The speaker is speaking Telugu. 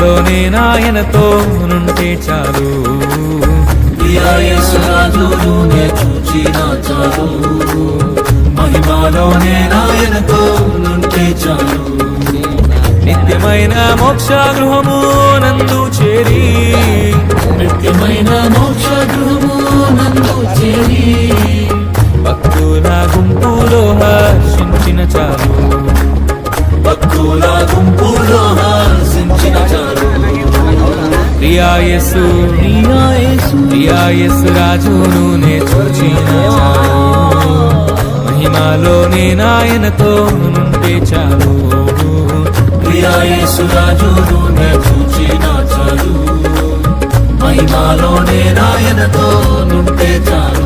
మహిమలోనే నాయనతో నుంటే చాలు ప్రియా యేసు రాజును నే చూచిన చాలు మహిమలోనే నాయనతో నుంటే చాలు నిత్యమైన మోక్ష గృహము నందు చేరి నిత్యమైన మోక్ష గృహము నందు చేరి భక్తుల గుంపులో హర్షించిన చాలు భక్తుల గుంపులో హర్షించిన చాలు ప్రియా యేసు రాజును నే చూచిన చాలు మహిమలోనే నాయనతో నుంటే చాలు ప్రియా యేసు రాజును నే చూచిన చాలు మహిమలోనే నాయనతో నుంటే చాలు